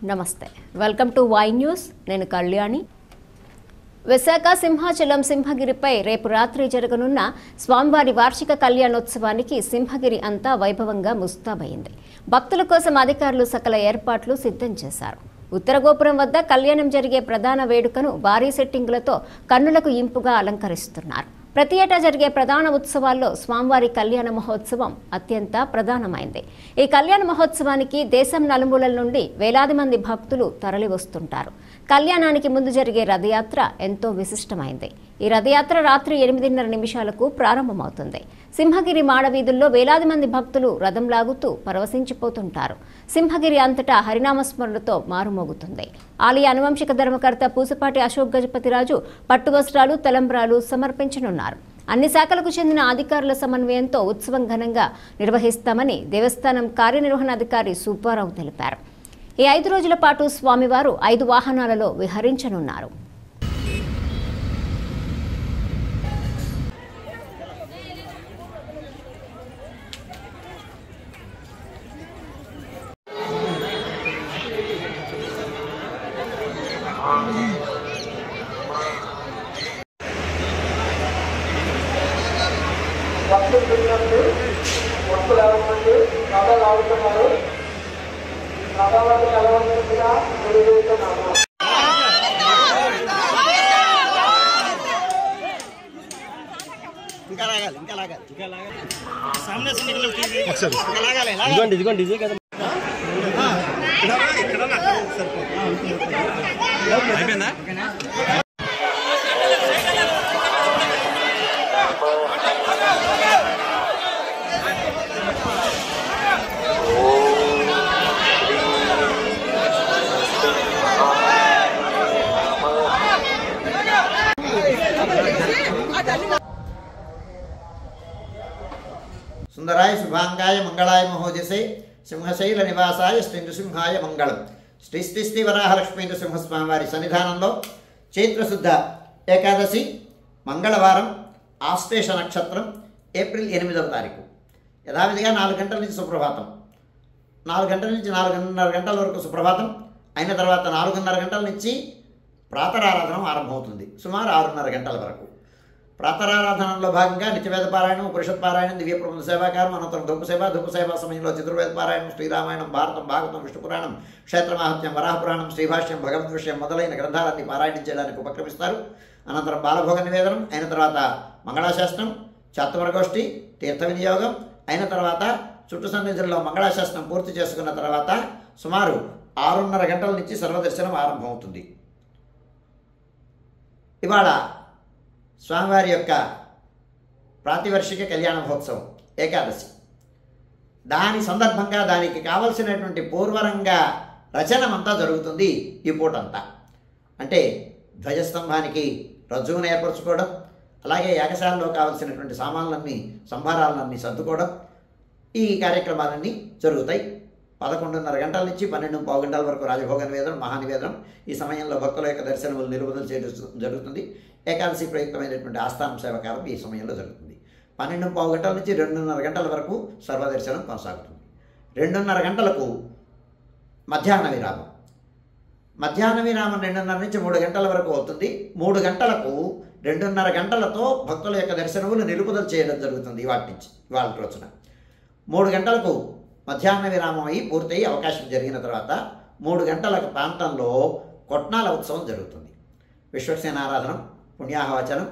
నమస్తే welcome to Y news నేను కళ్యాణి విశాఖ సింహాచలం సింహగిరిపై రేపు రాత్రి జరగనున్న స్వామివారి వార్షిక కళ్యాణోత్సవానికి సింహగిరి అంతా వైభవంగా ముస్తాబైంది భక్తుల కోసం అధికారులు సకల ఏర్పాట్లు సిద్ధం చేశారు ఉత్తర గోపురం వద్ద కళ్యాణం జరిగే ప్రధాన వేడుకను భారీ సెట్టింగులతో కన్నులకు ఇంపుగా అలంకరిస్తున్నారు ప్రతి ఏటా జరిగే ప్రధాన ఉత్సవాల్లో స్వామివారి కళ్యాణ మహోత్సవం అత్యంత ప్రధానమైంది ఈ కళ్యాణ మహోత్సవానికి దేశం నలుమూలల నుండి వేలాది మంది భక్తులు తరలివస్తుంటారు కళ్యాణానికి ముందు జరిగే రథయాత్ర ఎంతో విశిష్టమైంది ఈ రథయాత్ర రాత్రి 8:30 నిమిషాలకు ప్రారంభమవుతుంది సింహగిరి మాడవీధుల్లో వేలాది మంది భక్తులు రథం లాగుతూ పరవశించిపోతుంటారు సింహగిరి అంతటా హరినామస్మరణతో మారుమోగుతుంది ఆలయ అనువంశిక ధర్మకర్త పూసపాటి అశోక్ గజపతిరాజు పట్టు వస్త్రాలు తలంబ్రాలు సమర్పించనున్నారు అన్ని శాఖలకు చెందిన అధికారుల సమన్వయంతో ఉత్సవం ఘనంగా నిర్వహిస్తామని దేవస్థానం కార్యనిర్వహణాధికారి సుబ్బారావు తెలిపారు ఈ 5 రోజుల పాటు స్వామివారు 5 వాహనాలలో విహరించనున్నారు सुंदराय शुभांगाय मंगलाय महोजसे सिंहशैल निवासाय श्री नृसिंहाय मंगलम श्री श्री श्री वराहलक्ष्मी नृसिंहस्वामिवारी सन्निधाనంలో చైత్రశుద్ధ ఏకాదశి మంగళవారం ఆశ్లేష నక్షత్రం ఏప్రిల్ 8వ తారీఖు యథావిధిగా 4 గంటల నుంచి సుప్రభాతం 4 గంటల నుంచి 4:30 గంటల వరకు సుప్రభాతం అయిన తర్వాత 4:30 గంటల నుంచి ప్రాతరారాధన ఆరంభమవుతుంది సుమారు 6:30 గంటల వరకు ప్రాతరారాధనలో భాగంగా నిత్యవేద పారాయణం ఉపనిషత్ పారాయణం దివ్య ప్రబంధ సేవాకారం అనంతరం ధూపసేవ సమయంలో చతుర్వేద పారాయణం శ్రీరామాయణం భారతం భాగవతం విష్ణు పురాణం క్షేత్రమాహాత్మ్యం వరాహపురాణం శ్రీభాష్యం భగవద్ విషయం మొదలైన గ్రంథాలన్నీ పారాయణం చేయడానికి ఉపక్రమిస్తారు అనంతరం బాలభోగ నివేదనం అయిన తర్వాత మంగళాశాస్త్రం చాతుర్వర్గోష్ఠి తీర్థ వినియోగం అయిన తర్వాత చుట్టు సన్నిధుల్లో మంగళాశాస్త్రం పూర్తి చేసుకున్న తర్వాత సుమారు 6:30 గంటల నుంచి సర్వదర్శనం ఆరంభమవుతుంది ఇవాళ స్వామివారి యొక్క ప్రాతివర్షిక కళ్యాణ మహోత్సవం ఏకాదశి దాని సందర్భంగా దానికి కావలసినటువంటి పూర్వరంగ రచనమంతా జరుగుతుంది ఈ పూటంతా అంటే ధ్వజస్తంభానికి రజ్జువును ఏర్పరచుకోవడం అలాగే యాగశాలలో కావలసినటువంటి సామాన్లన్నీ సంభారాలన్నీ సర్దుకోవడం ఈ కార్యక్రమాలన్నీ జరుగుతాయి 11:30 గంటల నుంచి 12:15 గంటల వరకు రాజభోగ నివేదనం మహానివేదనం ఈ సమయంలో భక్తుల యొక్క దర్శనములు నిలుపుదల చేయడం జరుగుతుంది ఏకాదశి ప్రయుక్తమైనటువంటి ఆస్థానం సేవకాలం ఈ సమయంలో జరుగుతుంది 12:15 గంటల నుంచి 2:30 గంటల వరకు సర్వదర్శనం కొనసాగుతుంది 2:30 గంటలకు మధ్యాహ్న విరామం 2:30 నుంచి 3 గంటల వరకు అవుతుంది 3 గంటలకు 2:30 గంటలతో భక్తుల యొక్క దర్శనములు నిలుపుదల చేయడం జరుగుతుంది ఇవాళ రోజున 3 గంటలకు మధ్యాహ్న విరామం అయి పూర్తయి అవకాశం జరిగిన తర్వాత 3 గంటల ప్రాంతంలో కొట్నాల ఉత్సవం జరుగుతుంది విశ్వక్సేనారాధనం పుణ్యాహవచనం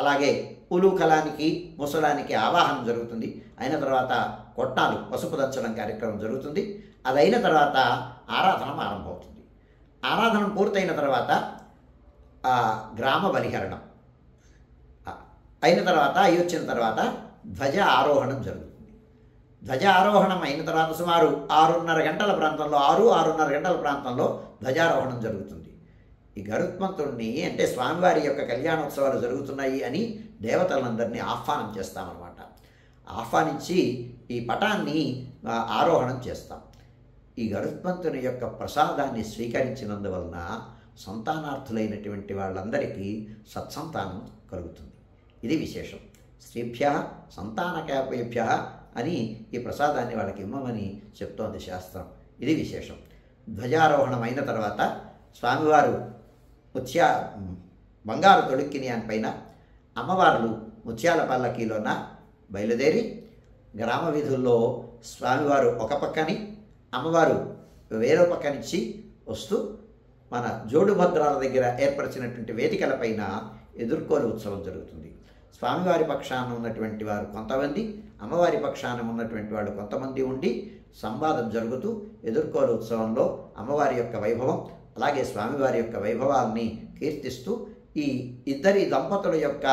అలాగే ఉలూకలానికి ముసలానికి ఆవాహనం జరుగుతుంది అయిన తర్వాత కొట్నాలు పసుపు దంచడం కార్యక్రమం జరుగుతుంది అదైన తర్వాత ఆరాధన ఆరంభమవుతుంది ఆరాధన పూర్తయిన తర్వాత గ్రామ బలిహరణం అయిన తర్వాత అయి వచ్చిన తర్వాత ధ్వజ ఆరోహణం జరుగుతుంది ధ్వజ ఆరోహణం అయిన తర్వాత సుమారు 6:30 గంటల ప్రాంతంలో 6:30 గంటల ప్రాంతంలో ధ్వజారోహణం జరుగుతుంది ఈ గరుత్మంతుడిని అంటే స్వామివారి యొక్క కళ్యాణోత్సవాలు జరుగుతున్నాయి అని దేవతలందరినీ ఆహ్వానం చేస్తామన్నమాట ఆహ్వానించి ఈ పటాన్ని ఆరోహణం చేస్తాం ఈ గరుత్మంతుని యొక్క ప్రసాదాన్ని స్వీకరించినందువలన సంతానార్థులైనటువంటి వాళ్ళందరికీ సత్సంతానం కలుగుతుంది ఇది విశేషం స్త్రీభ్య సంతానకాపేభ్య అని ఈ ప్రసాదాన్ని వాళ్ళకి ఇమ్మమని చెప్తోంది శాస్త్రం ఇది విశేషం ధ్వజారోహణం అయిన తర్వాత స్వామివారు బంగారు తొడుక్కిని అని పైన అమ్మవార్లు ముత్యాల పల్లకీలోన బయలుదేరి గ్రామ వీధుల్లో స్వామివారు ఒక పక్కని అమ్మవారు వేరో పక్కనిచ్చి వస్తూ మన జోడుభద్రాల దగ్గర ఏర్పరిచినటువంటి వేదికలపైన ఎదుర్కోలు ఉత్సవం జరుగుతుంది. స్వామివారి పక్షాన ఉన్నటువంటి వారు కొంతమంది, అమ్మవారి పక్షాన ఉన్నటువంటి వాడు కొంతమంది ఉండి సంవాదం జరుగుతూ ఎదుర్కోలు ఉత్సవంలో అమ్మవారి యొక్క వైభవం అలాగే స్వామివారి యొక్క వైభవాల్ని కీర్తిస్తూ ఈ ఇద్దరి దంపతుల యొక్క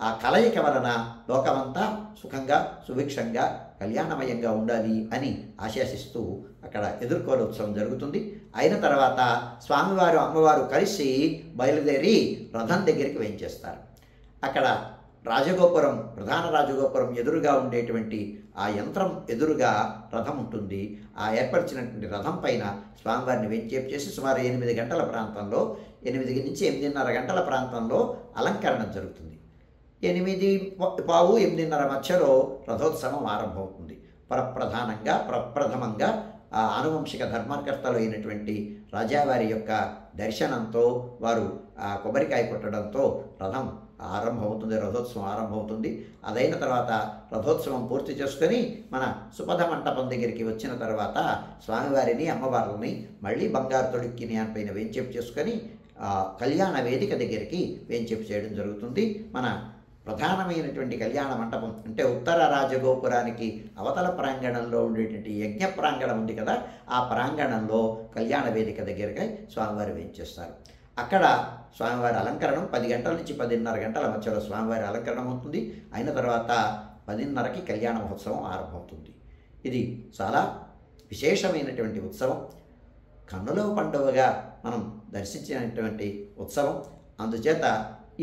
ఆ కలయిక వలన లోకమంతా సుఖంగా సుభిక్షంగా కళ్యాణమయంగా ఉండాలి అని ఆశాసిస్తూ అక్కడ ఎదుర్కోలు ఉత్సవం జరుగుతుంది. అయిన తర్వాత స్వామివారు అమ్మవారు కలిసి బయలుదేరి రథం దగ్గరికి వేయించేస్తారు. అక్కడ రాజగోపురం, ప్రధాన రాజగోపురం ఎదురుగా ఉండేటువంటి ఆ యంత్రం ఎదురుగా రథం ఉంటుంది. ఆ ఏర్పరిచినటువంటి రథం పైన స్వామివారిని వెంచేపు చేసి సుమారు 8 గంటల ప్రాంతంలో 8 నుంచి 8:30 గంటల ప్రాంతంలో అలంకరణ జరుగుతుంది. 8:15, 8:30 మధ్యలో రథోత్సవం ఆరంభమవుతుంది. ప్రప్రథమంగా ఆ ఆనువంశిక ధర్మకర్తలు అయినటువంటి రాజావారి యొక్క దర్శనంతో వారు ఆ కొబ్బరికాయ కొట్టడంతో రథం ఆరంభమవుతుంది, రథోత్సవం ఆరంభమవుతుంది. అదైన తర్వాత రథోత్సవం పూర్తి చేసుకొని మన సుపథ మంటపం దగ్గరికి వచ్చిన తర్వాత స్వామివారిని అమ్మవారిని మళ్ళీ బంగారు తొడుక్కిని పైన వేంచేపు చేసుకొని కళ్యాణ వేదిక దగ్గరికి వేంచేపు చేయడం జరుగుతుంది. మన ప్రధానమైనటువంటి కళ్యాణ మంటపం అంటే ఉత్తర రాజగోపురానికి అవతల ప్రాంగణంలో ఉండేటువంటి యజ్ఞ ప్రాంగణం ఉంది కదా, ఆ ప్రాంగణంలో కళ్యాణ వేదిక దగ్గరగా స్వామివారి వేంచేస్తారు. అక్కడ స్వామివారి అలంకరణం 10 గంటల నుంచి 10:30 గంటల మధ్యలో స్వామివారి అలంకరణం అవుతుంది. అయిన తర్వాత 10:30కి కళ్యాణ మహోత్సవం ఆరంభమవుతుంది. ఇది చాలా విశేషమైనటువంటి ఉత్సవం, కన్నుల పండుగగా మనం దర్శించినటువంటి ఉత్సవం. అందుచేత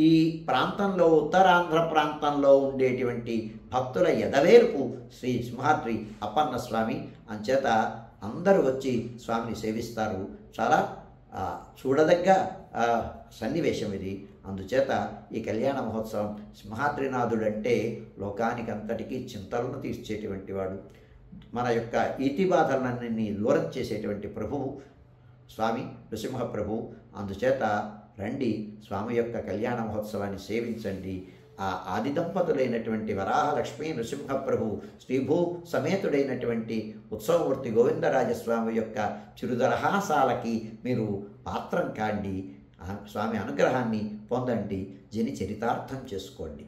ఈ ప్రాంతంలో ఉత్తరాంధ్ర ప్రాంతంలో ఉండేటువంటి భక్తుల ఎదవేర్పు శ్రీ సింహాద్రి అప్పన్న స్వామి. అంచేత అందరూ వచ్చి స్వామిని సేవిస్తారు. చాలా చూడదగ్గ సన్నివేశం ఇది. అందుచేత ఈ కళ్యాణ మహోత్సవం సింహాద్రినాథుడంటే లోకానికంతటికీ చింతలను తీర్చేటువంటి వాడు, మన యొక్క ఈతి బాధలన్నీ దూరం చేసేటువంటి ప్రభువు స్వామి నృసింహ ప్రభువు. అందుచేత రండి, స్వామి యొక్క కళ్యాణ మహోత్సవాన్ని సేవించండి. ఆ ఆది దంపతులైనటువంటి వరాహలక్ష్మీ నృసింహప్రభు శ్రీభూ సమేతుడైనటువంటి ఉత్సవమూర్తి గోవిందరాజస్వామి యొక్క చిరుదరహాసాలకి మీరు పాత్రం కాండి, స్వామి అనుగ్రహాన్ని పొందండి, జని చరితార్థం చేసుకోండి.